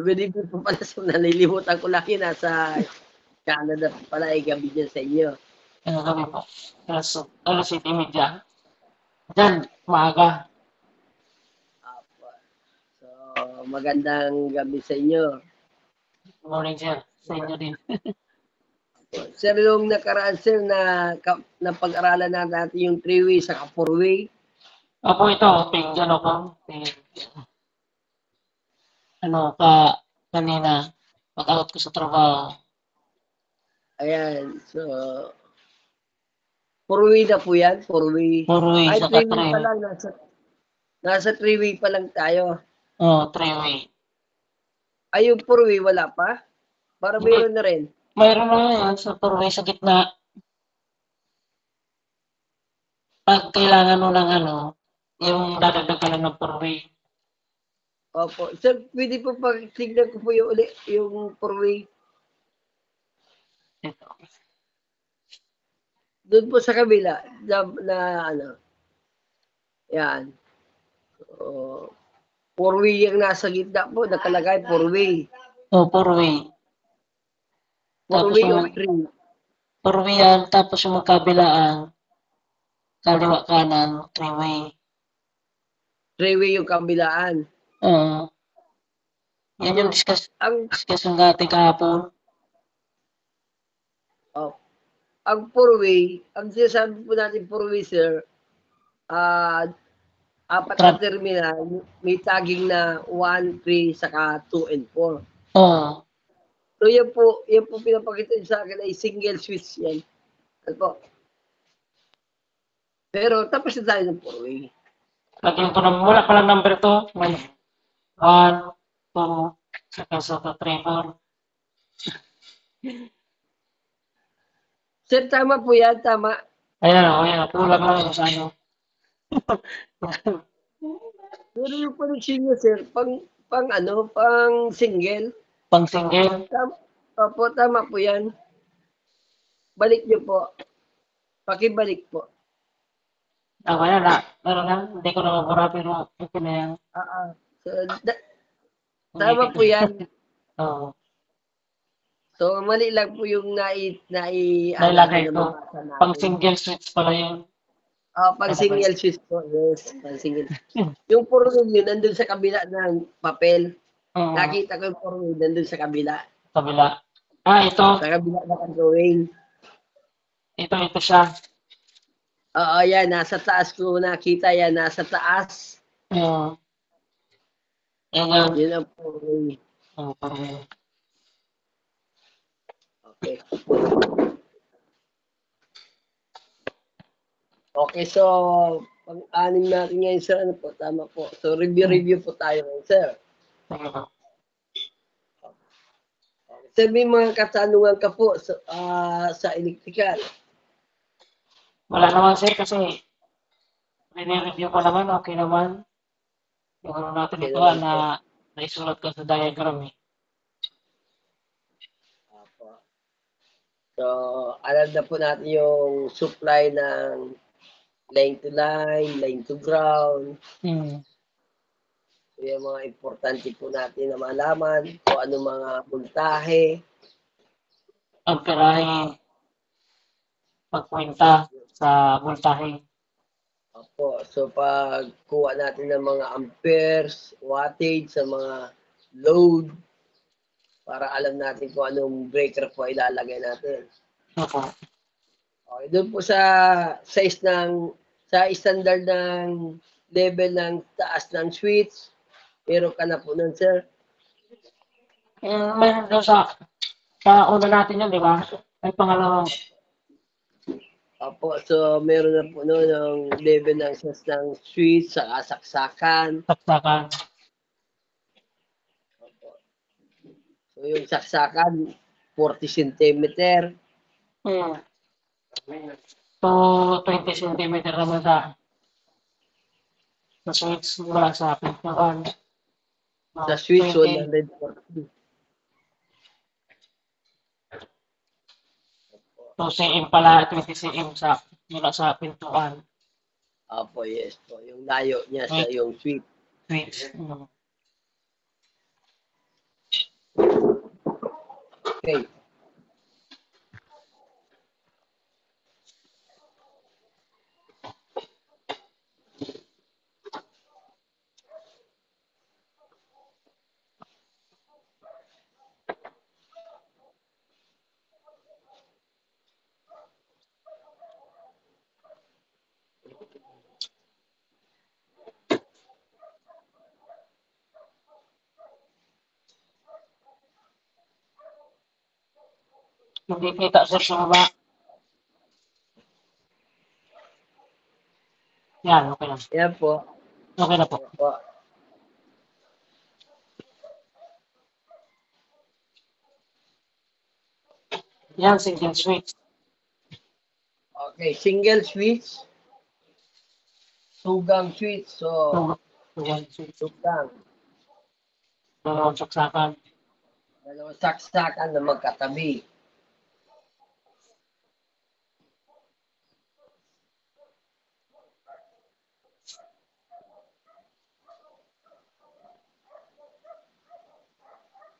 good evening po pala. So, nalilimutan ko lagi nasa Canada pala ay gabi dyan sa inyo. Kami po. Alas 7:30. Diyan, maaga. Apo. So, magandang gabi sa inyo. Morning, sir. Sa inyo din. Sir, yung nakaraan, sir, na pag-aralan na natin yung 3-way sa 4-way. Ako ito, ano ko, kanina, pag-out ko sa trabaho. Ayan. So, 4-way na po yan. 4-way. 4-way, Ay, saka 3-way pa lang. Nasa 3-way pa lang tayo. 3-way. Ay, yung 4-way, wala pa? Para mayroon na rin. Mayroon na yan sa 4-way sa gitna. Pag kailangan mo ng yung dadagdag ka lang ng 4-way. Opo. Sir, pwede po tignan ko po yung 4-way. Ito. Doon po sa kabila, yan. So, 4-way yung nasa gitna po, nakalagay 4-way. 4-way. 4-way o 3. 4-way yan, tapos yung magkabilaan, kaliwa kanan, 3-way. 3-way yung kabilaan. Yan yung discussion natin kahapon. Ang 4-way, ang sinasabi po natin 4-way, sir, apat na terminal, may tagging na 1, 3, saka 2 and 4. So yan po pinapakita sa akin ay single switch yan. Ano po? Pero tapos na tayo ng 4-way. Lagyan ko ng wala palang number to. May 1, 2, saka 3, 4. Sir, tama po yan, tama. Ayan, kulang lang yung sa ano. Pero yung connection niyo, sir, pang single. Pang single? Opo, tama po yan. Balik niyo po. Pakibalik po. Yan na. Meron na. Hindi ko nakabura pero okay na yan. So, tama po yan. Oo. So, mali lang po yung nailagay ko. Pang single switch pala yun. Pang single switch po. Yes, pang single. Yung 4-way yun, nandun sa kabila ng papel. Nakita ko yung 4-way, nandun sa kabila. Kabila. Ito. Sa kabila na controlling. Ito siya. Oo, yan. Nasa taas ko nakita yan. Nasa taas. Yan. Yun ang 4-way. 4-way. Okay. Okay, so pang-anim natin ngayon, sir. Ano po? Tama po. So, review po tayo ngayon, sir. Sir, may mga katanungan ka po sa electrical. Wala naman, sir, kasi review ko naman, okay naman. Yung natin ito na naisulat ko sa diagram eh. So, alam na po natin yung supply ng line to line, line to ground. So, yung mga importante po natin na malaman kung ano mga voltahe. Amperahe. Pagkwenta sa voltahe. Opo. So, pagkuha natin ng mga amperes, wattage sa mga load, para alam natin kung anong breaker po ilalagay natin. Okay, doon po sa standard ng level ng taas ng switch, meron ka na po nun, sir? Mayroon doon sa una natin yun, di ba? Ay pangalawang. Opo, so meron na po nun ang level ng switch sa saksakan. Saksakan. So yung saksakan, 40 cm. So, 20 cm naman sa switch mula sa pintuan. Sa switch, 140. So, cm pala, 20 cm mula sa pintuan. Opo, yes po. Yung layo niya sa yung switch. Okay. Hindi kita sir sa baba. Yan, okay na. Yan po. Okay na po. Yan po. Yan, single switch. Okay, single switch, tugang switch. So, Single switch. tugang. Dalawang saksakan. Dalawang saksakan na magkatabi.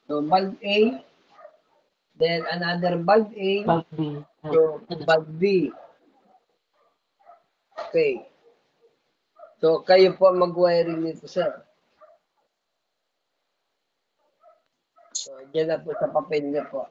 So, bulb A, then another bulb A, Bulb B. so bulb B. Okay. So, kayo po mag-wiring nito, sir. So, dyan na po sa papel niyo po.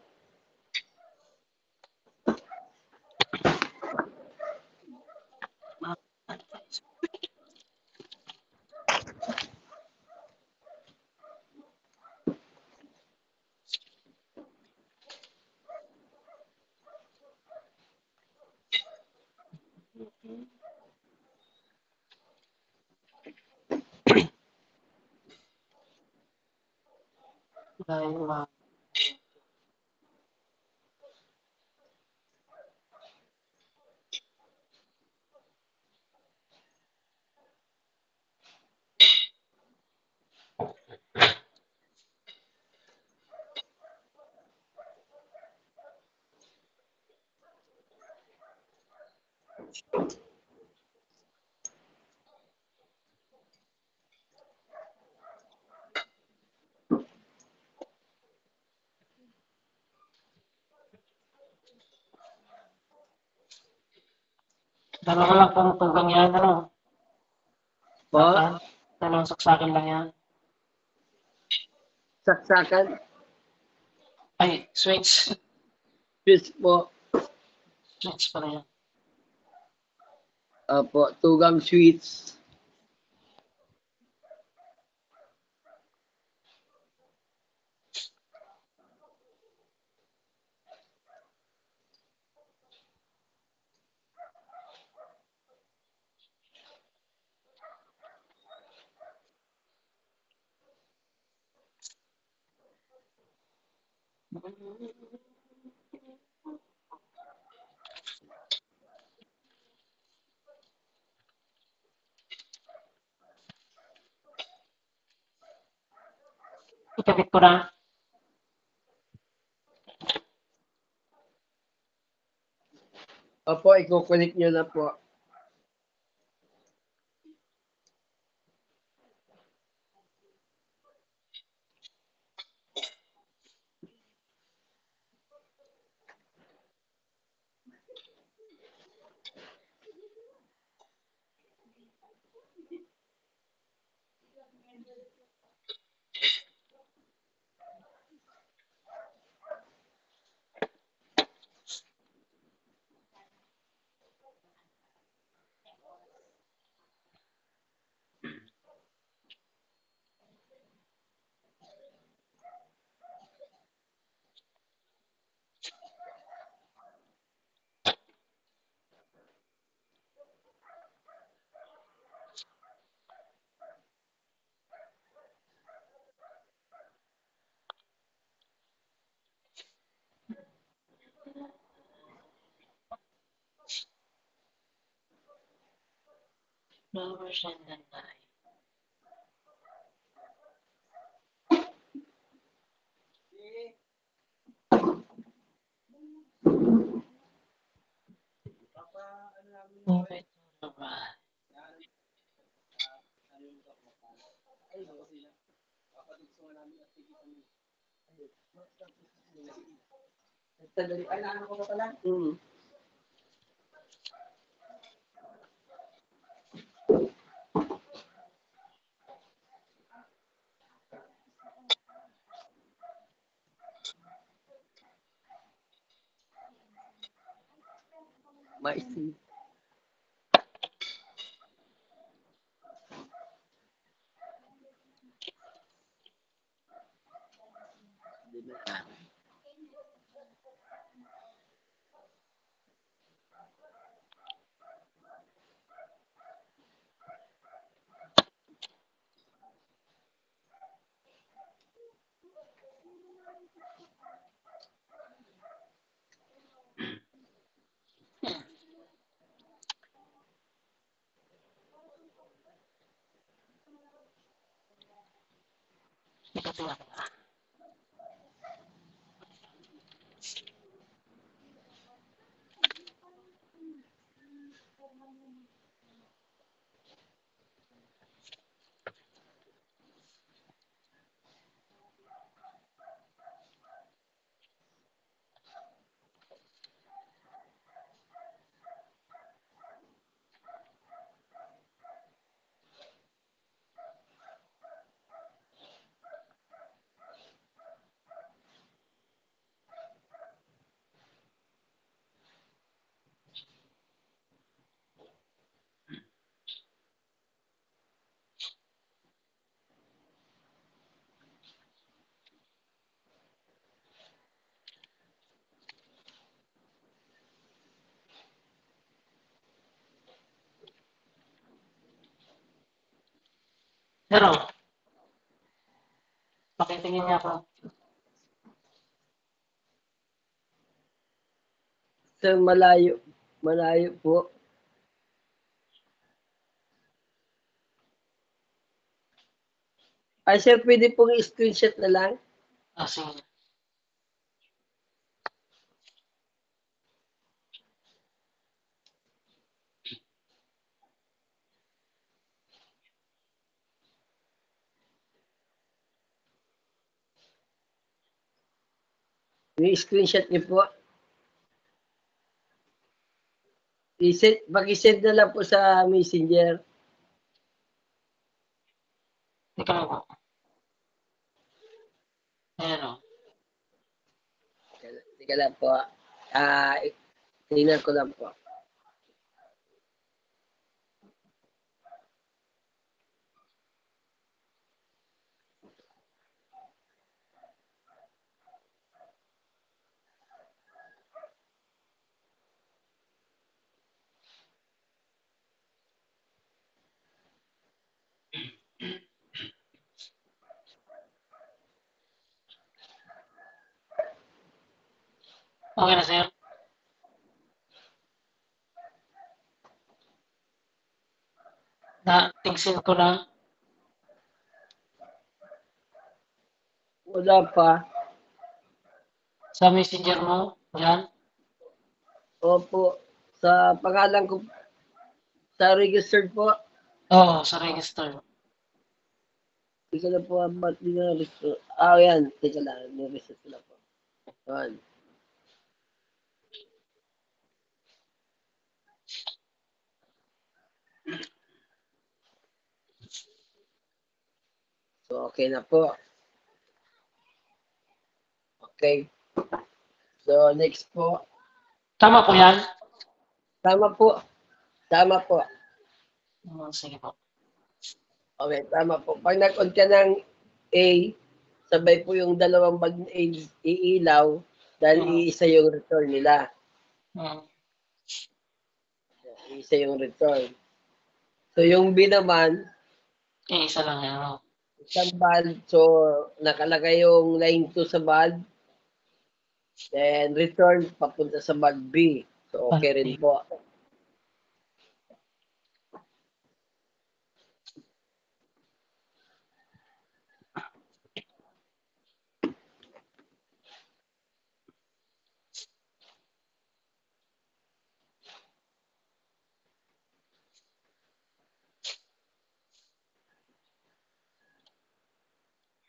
Dahil dalawa lang pong tugang yan, ano? Po, Saksakan. Dalawang saksakan lang yan. saksakan, Ay, switch. switch po. Switch pala yan. Opo, tugang switch. Ikabit ko na. Opo, i-connect nyo na po. Numbers and then nine. Okay. Alright. Ay, naano ko na pala? Hmm. Maisi. Pero, pakitingin niya ako. Sir, malayo. Malayo po. Ay, sir, pwede pong i-screenshot na lang. Sige. Yung screenshot niyo po. I-send, pag-send na lang po sa messenger. Teka lang po. Ayan o. Teka lang po. Tingnan ko lang po. Okay na, sir. Na-tingsin ko na. Wala pa. Sa messenger mo. Yan. Opo. Sa pangalan ko, sa registered po. Oo, sa register. Teka lang po, ba't di na register? Yan. Teka lang, ni-reset ko lang po. Yan. So, okay na po. Okay. So, next po. Tama po yan? Tama po. Tama po. Sige po. Okay, tama po. Pag nag-on ka ng A, sabay po yung dalawang bag na A iilaw dahil iisa yung return nila. Iisa yung return. So, yung B naman, Isa lang yan. isang valve. So, nakalagay yung line 2 sa valve. Then, return papunta sa valve B. So, okay rin po.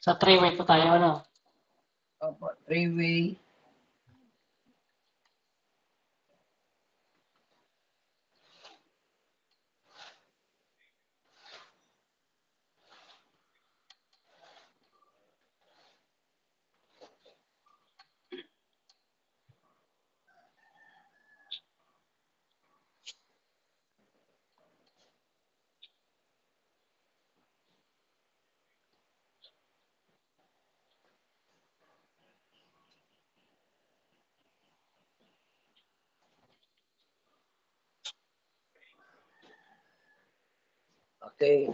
Sa 3-way po tayo, ano? Opo, freeway. Okay.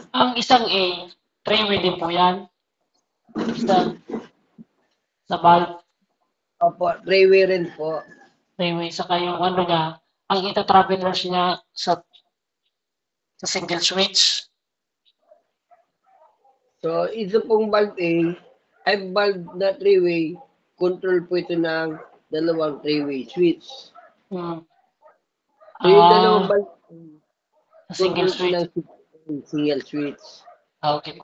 Ang isang A, three-way din po yan. Isang sa valve, Opo, freeway rin po. three-way. Saka yung ano niya, ang ita-travelers niya sa single switch. So, ito pong valve A, ay valve na three-way, control po ito ng dalawang three-way switch. Hmm. So, yung dalawang valve, Sa single control po switch. ng single switch. Okay.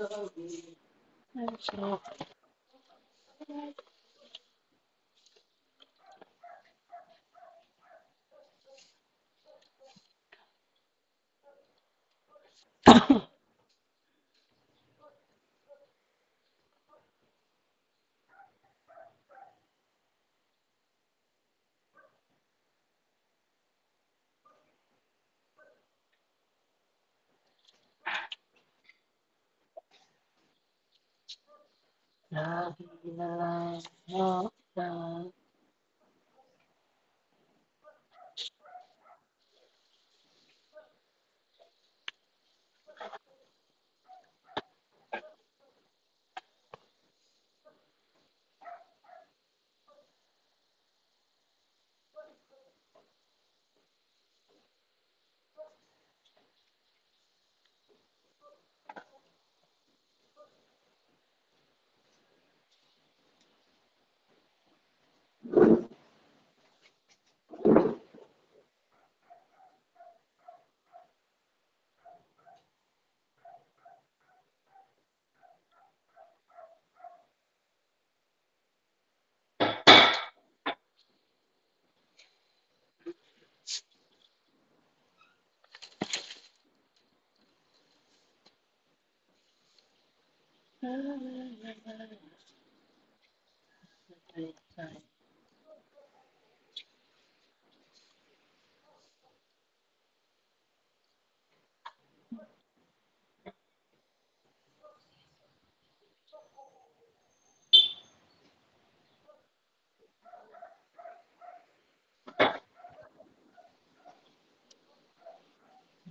So, lagi na lang na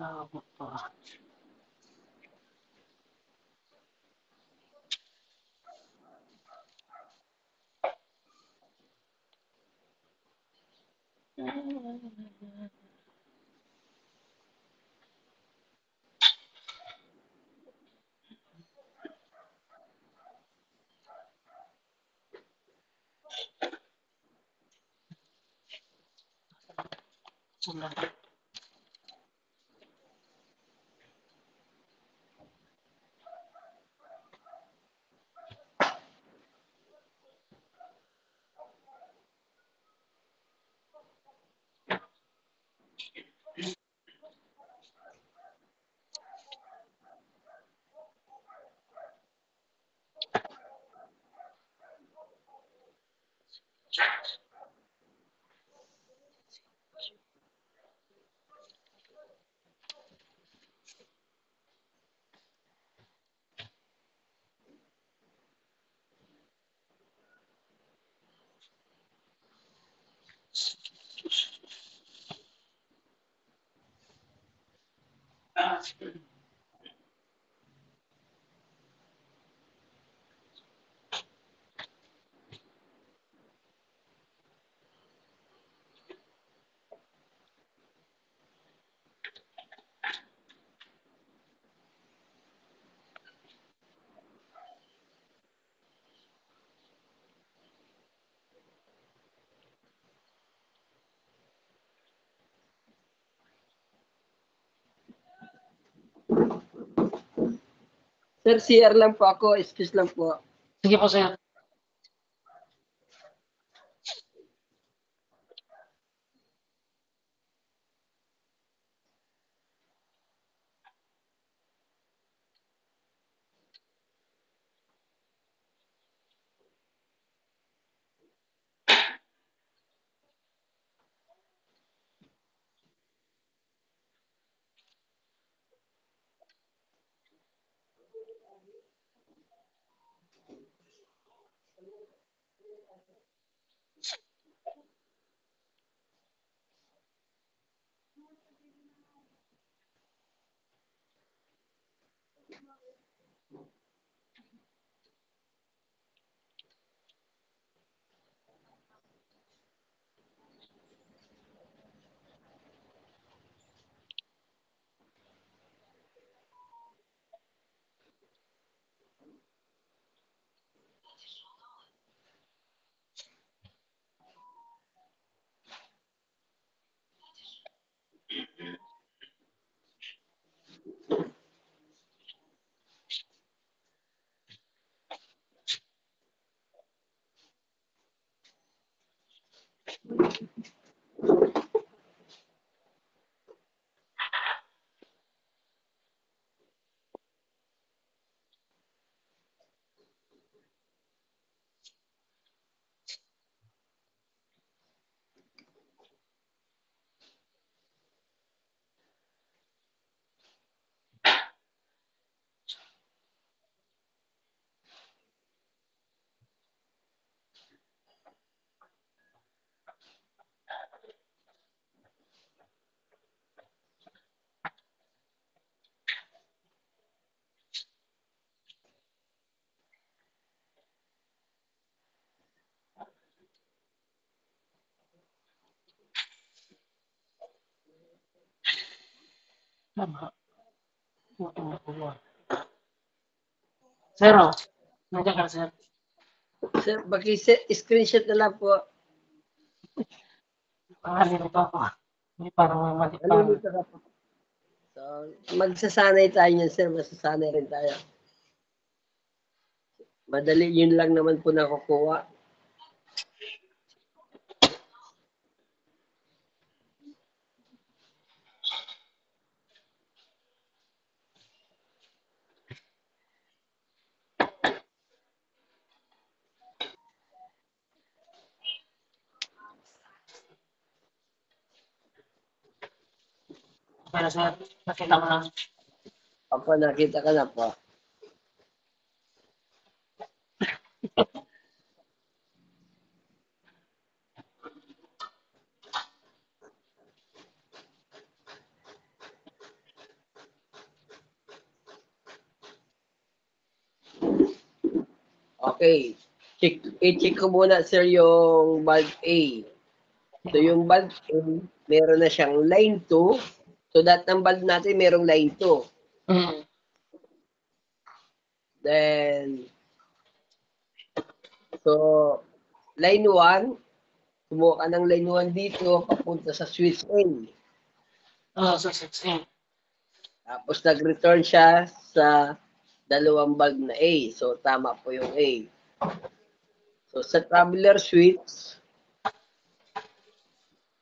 nakabot pa. Sunod. Sir, CR lang po ako. Excuse lang po. Sige po, sir. Sir, oh. Nandiyan ka, sir. Sir, screenshot na lang po. Pangalito ako. Hindi parang mali Ano parang. nito ka po? So, magsasanay tayo niyan, sir. Masasanay rin tayo. Madali yun lang naman po nakukuha. Pero sir, nakita mo na. Opo, nakita ka na po. Okay. I-check ko muna, sir, yung bulb A. So, yung bulb A, meron na siyang line 2. So, lahat ng bulb natin merong line 2. Mm. Then, so, line 1, kumuha ka ng line 1 dito, papunta sa switch A. Oo, sa 16. Tapos, nag-return siya sa dalawang bulb na A. So, tama po yung A. So, sa traveler switch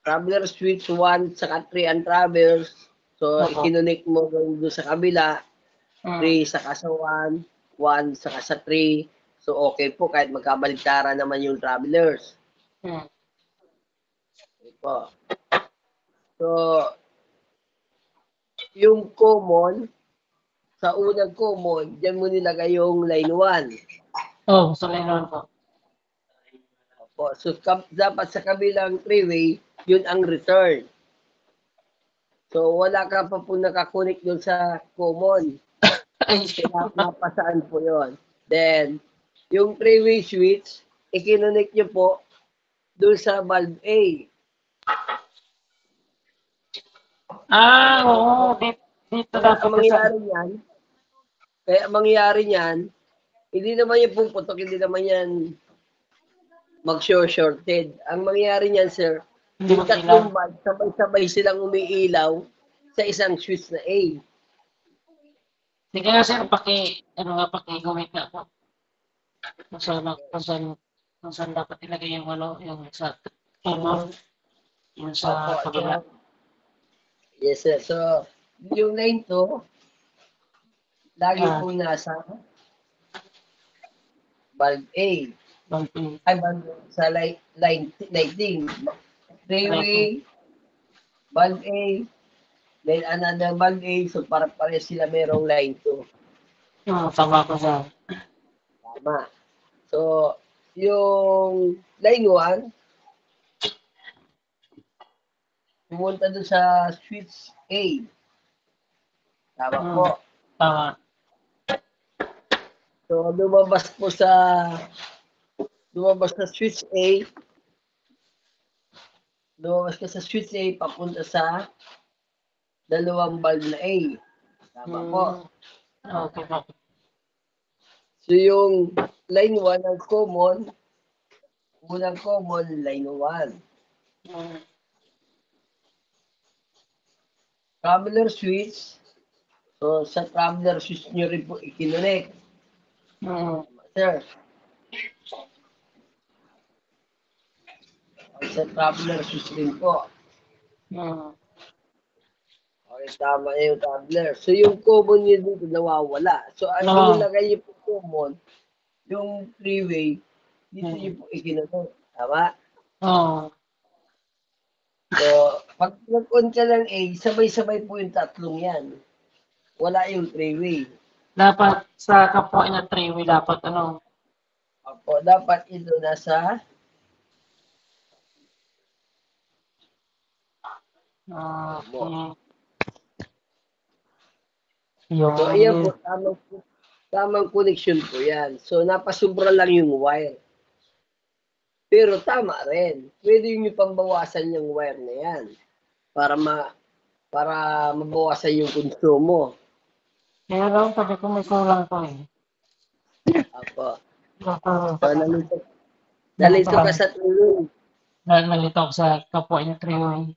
1 saka 3 ang traverse. So, Opo. ikinonect mo doon sa kabila, 3 Mm. saka sa 1, 1 saka sa 3. So, okay po kahit magkabaligtara naman yung travelers. Mm. Okay po. So, yung common, sa unang common, dyan mo nilagay yung line 1. Oh, sa line 1 po. Opo. So, dapat sa kabilang three-way, yun ang return. So, wala ka pa po nakakunik doon sa common. Ay, Kaya mapasaan po yon. Then, yung three-way switch, ikinunik nyo po doon sa valve A. oo. Dito Kaya dapat ang mangyayari niyan, hindi naman yan puputok, hindi naman yan mag-shorted. Ang mangyayari niyan, sir, hindi yung mag-ilaw. tatlong valve, sabay-sabay silang umiilaw sa isang switch na A. Sige nga sir, paki-gawin nga po. Kung saan dapat ilagay yung yung sa common, yung sa Opo, kabila. yes, sir. So, yung line to, lagi Ah, po nasa valve A. Valve Ay, valve sa line lighting. lighting. Three-way, valve A, then another valve A, so para pares sila merong line 2. Tama ko sir. Tama. So, yung line 1, pumunta doon sa switch A. Tama po. Tama. So, lumabas sa switch A, lumabas ka sa switch A, papunta sa dalawang valve na A. Tama po. Okay po. So, yung line 1 ang common, unang common, line 1. Traveler switch, so sa traveler switch nyo rin po ikinunik. Sir, sa traveler switch rin po. Okay, tama na yung traveler. So, yung common nyo dito nawawala. So, ang inilagay nyo po common, yung three-way, dito nyo po ikinunik. Tama? Oo. So, pag nag-on ka ng A, sabay-sabay po yung tatlong yan. Wala yung three-way. Dapat sa kapwa na 3-way dapat Opo, dapat ito nasa So, ayan po, tamang connection po yan. So, napasubra lang yung wire. Pero tama rin. Pwede nyo pambawasan yung wire na yan para mabawasan yung konsumo. Kaya lang, sabi ko may kulang to eh. Apo. So, nalito ka sa tulong. Nalito ako sa kapwa niya 3-way.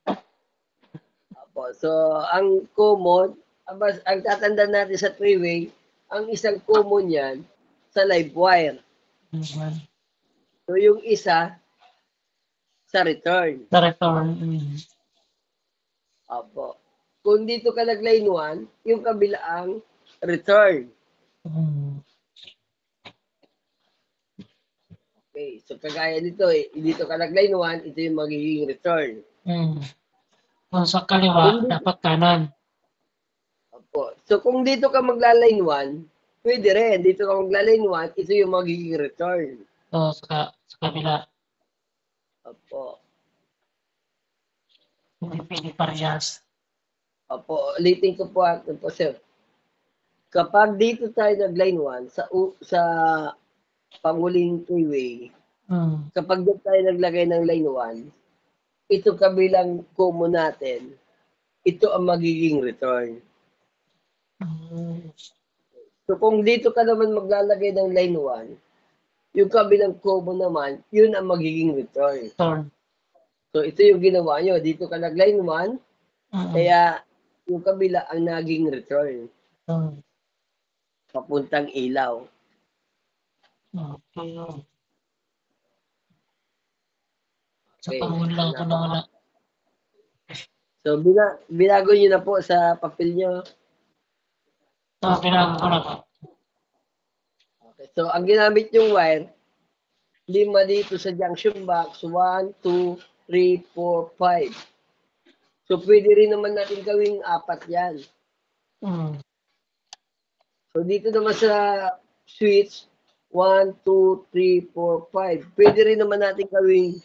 Apo. So, ang common, ang tatanda natin sa three-way, ang isang common yan sa live wire. So, yung isa sa return. Sa return. Apo. Kung dito ka nag-line 1, yung kabila ang return. Okay. So, kagaya nito dito ka nag-line 1, ito yung magiging return. Kung sa kaliwa, dapat kanan. Apo. So, kung dito ka magla-line 1, pwede rin. Dito ka magla-line 1, ito yung magiging return. So, sa kabila. Apo. Hindi pwede parehas. Opo, ulitin ko po ito po, sir. Kapag dito tayo nag-line 1, sa panguling three-way, kapag dito tayo naglagay ng line 1, ito kabilang common natin, ito ang magiging return. So, kung dito ka naman maglalagay ng line 1, yung kabilang common naman, yun ang magiging return. So, ito yung ginawa nyo. Dito ka nag-line 1, kaya yung kabila ang naging return. Papuntang ilaw. Sa pangulo lang ito na wala. So, binago nyo na po sa papel nyo. Binago ko na po. Okay. So, ang ginamit yung wire, 5 dito sa junction box. 1, 2, 3, 4, 5. So, pwede rin naman natin gawing 4 yan. So, dito naman sa switch, 1, 2, 3, 4, 5. Pwede rin naman natin gawing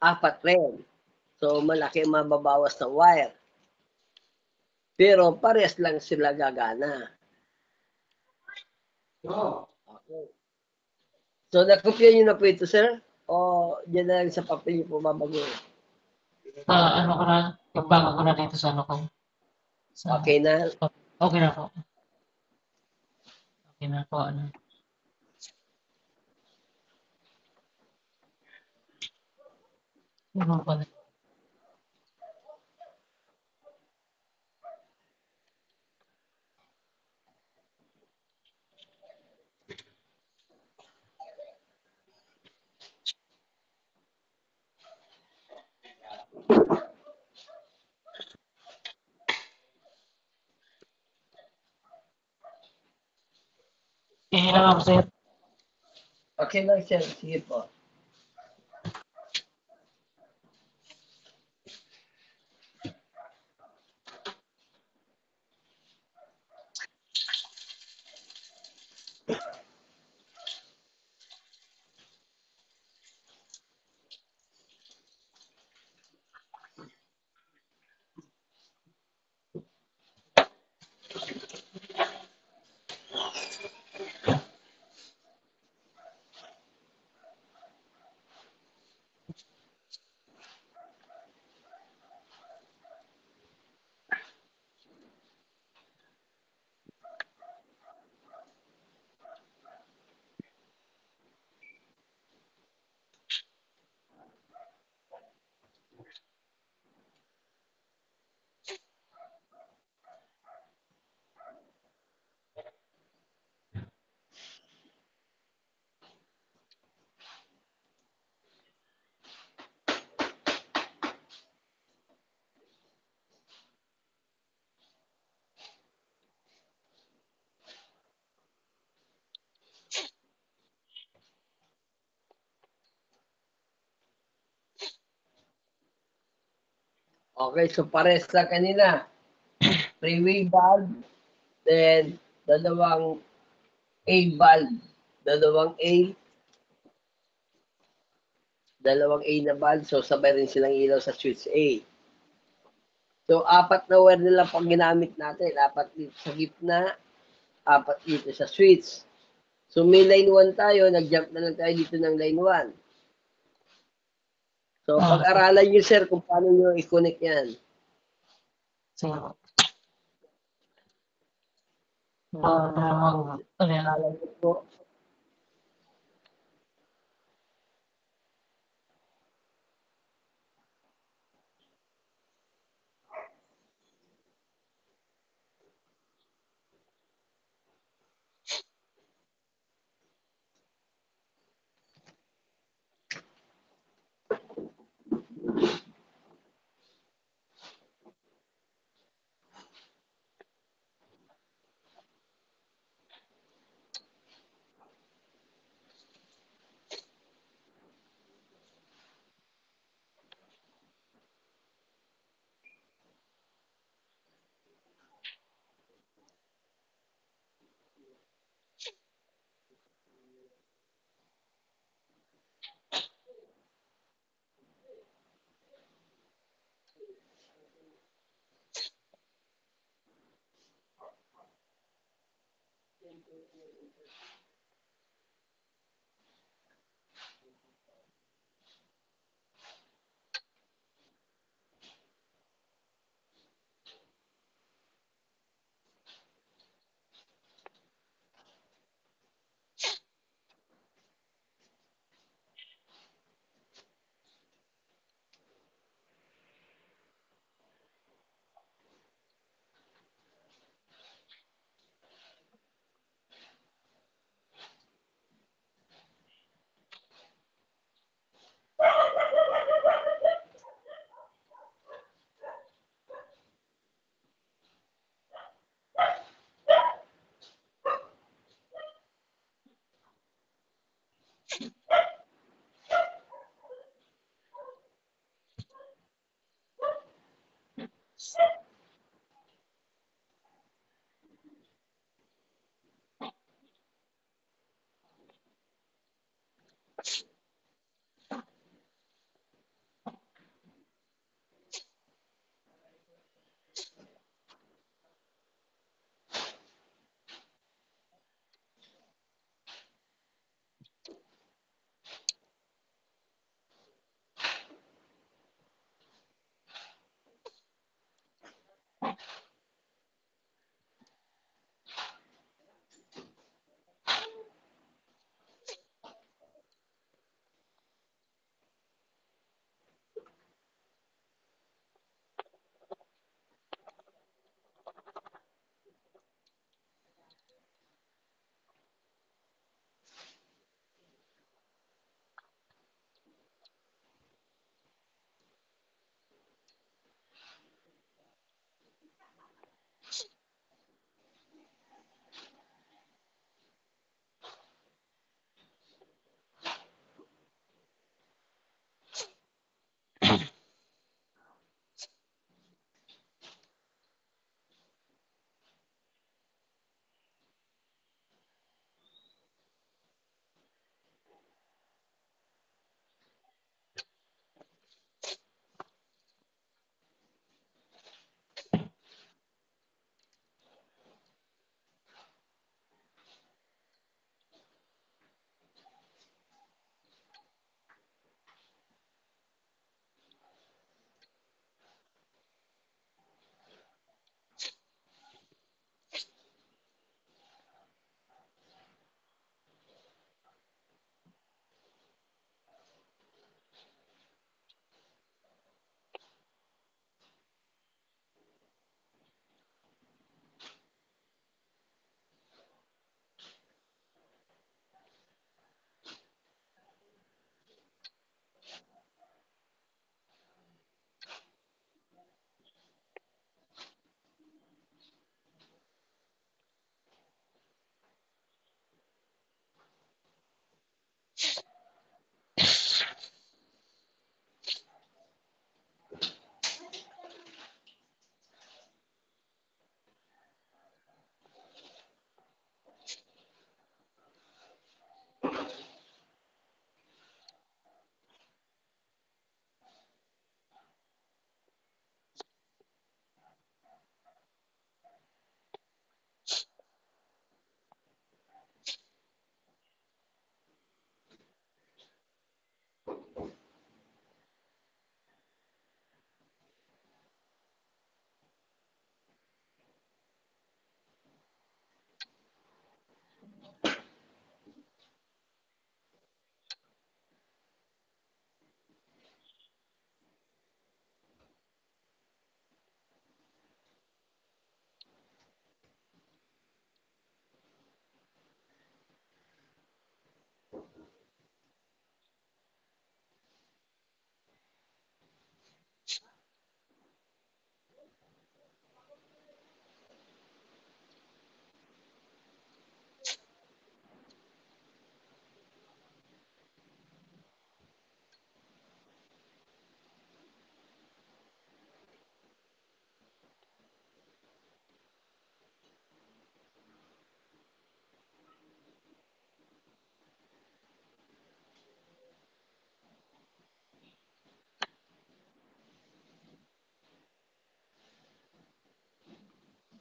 4 rin. So, malaki mababawas na wire. Pero parehas lang sila gagana. Okay. So, nakopya nyo na po ito, sir? O dyan na lang sa papel nyo po babago? Ano ko na, yung bago ko na dito sa ano ko. Sa, Okay na? okay na po. Okay na po, ano. Ano pala. Lang ako, sir. Okay lang, sir. Sige po. Okay, so pares lang kanina. Freeway valve, then dalawang A valve. Dalawang A na valve, so sabay rin silang ilaw sa switch A. So, 4 na wire nila pag ginamit natin. 4 dito sa gitna, 4 dito sa switch. So, may line 1 tayo, nag-jump na lang tayo dito ng line 1. So, pag-aralan nyo, sir, kung paano nyo i-connect yan. Sige. Ano yan? Pag-aralan nyo po.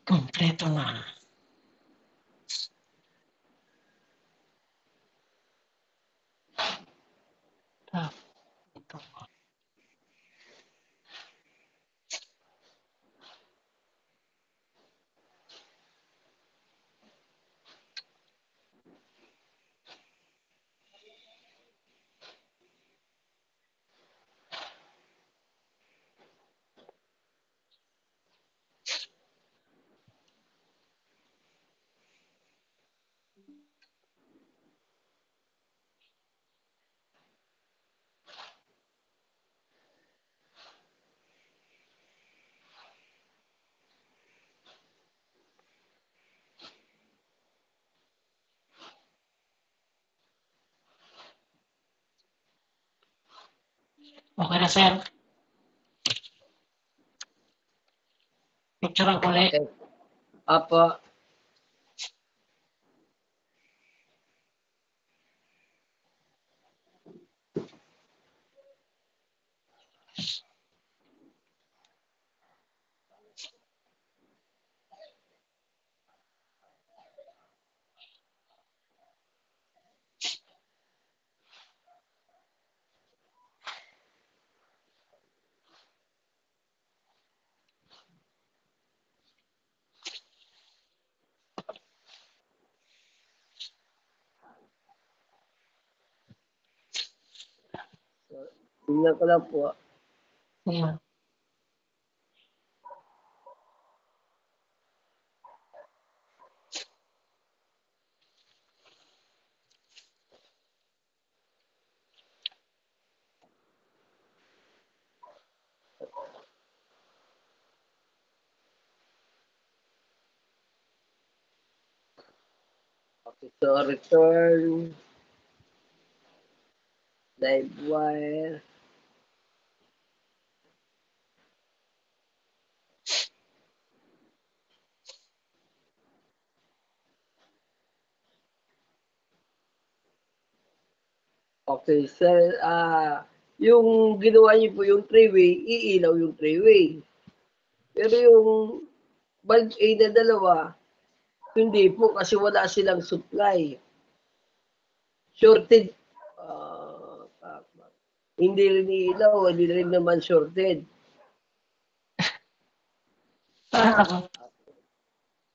Kompleto na. Ito. Okay na, sir. Picture ang ulit. Okay. Apo. So, tingnan ko lang po. Ayan. Okay, so return live wire. Okay, sir, yung ginawa niyo po yung three-way, iilaw yung three-way. Pero yung bulb A na dalawa, hindi po kasi wala silang supply. Shorted. Hindi rin iilaw, hindi rin naman shorted.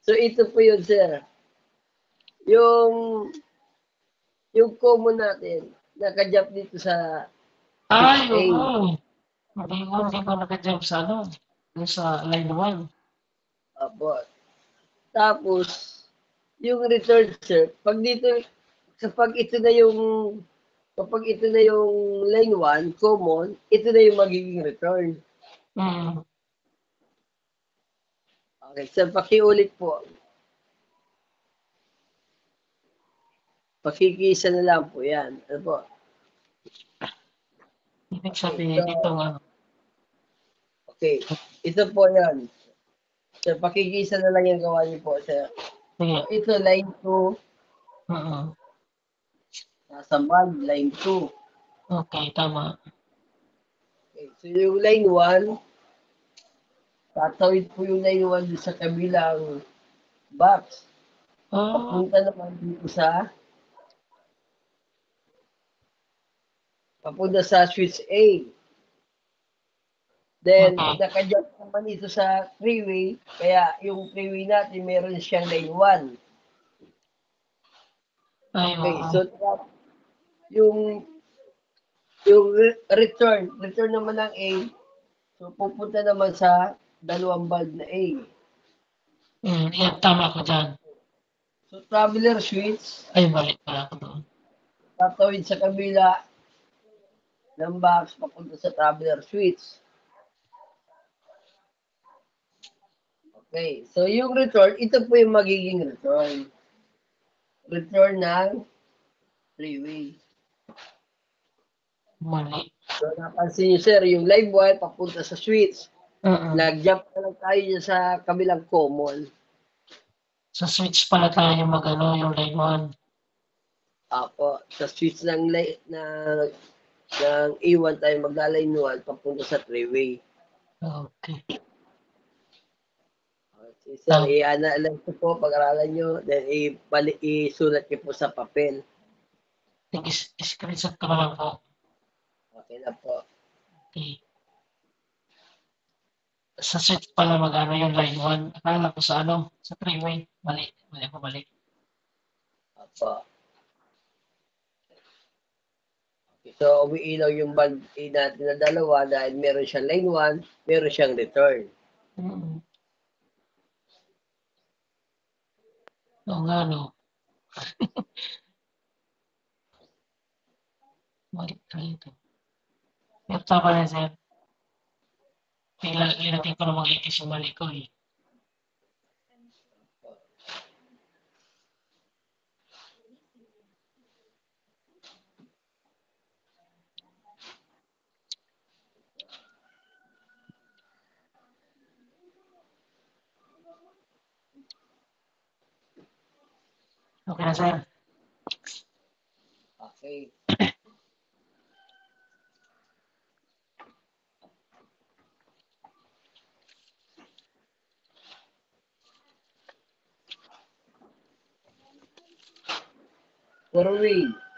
So ito po yun, sir. Yung common natin, nakajump dito sa Ay, 6A. oo. Hindi ko naka-jump sa ano. Yung sa line 1. Apo. Tapos, yung return, sir, pag dito, kapag ito na yung line 1, common, ito na yung magiging return. Hmm. Okay, sir, pakiulit po. Pakikisa na lang po yan. Ano po? Ibig Okay, sabihin so, ito ano. okay. Ito po yan. Sir, pakikisa na lang yung gawa niyo po, sir. Sige. So, ito, line 2. Oo. Nasa bulb, line 2. Okay, tama. Okay, so yung line 1, tatawid po yung line 1 sa kabilang box. Oh, Papunta naman dito papunta sa switch A. Then, okay. nakajump naman ito sa freeway, kaya yung freeway natin meron siyang line 1. Ay, Okay, oo. so yung return naman ng A, so pupunta naman sa dalawang bulb na A. Yan, tama ko dyan. So, traveler switch, Ay, balik pala ako doon. tatawid sa kabila ng box papunta sa traveler switch. Okay, so yung return, ito po yung magiging return. Return ng freeway. Mali. So, napansin niyo, sir, yung live wire papunta sa switch. Oo. Nag-jump na lang tayo dyan sa kabilang common. Sa switch pala tayo mag-ano, yung line 1. Apo, sa switch ng A1 tayo magla-line 1 papunta sa freeway. Okay. Okay, Sir, i-analyze ko po, pag-aralan nyo, then isulat nyo po sa papel. Screenshot ko na lang po. Okay na po. Okay. Sa set pala mag-ano yung line 1. Akala ko sa ano, sa 3-way. Mali. Mali ako, mali. Opo. So, umiilaw yung bulb natin na dalawa dahil meron siyang line 1, meron siyang return. Mm. Oo nga, no. Mali ka ito. Pero tama na, sir. Linatin ko namang itis yung mali ko eh. Okay na, sir. Okay. Forward.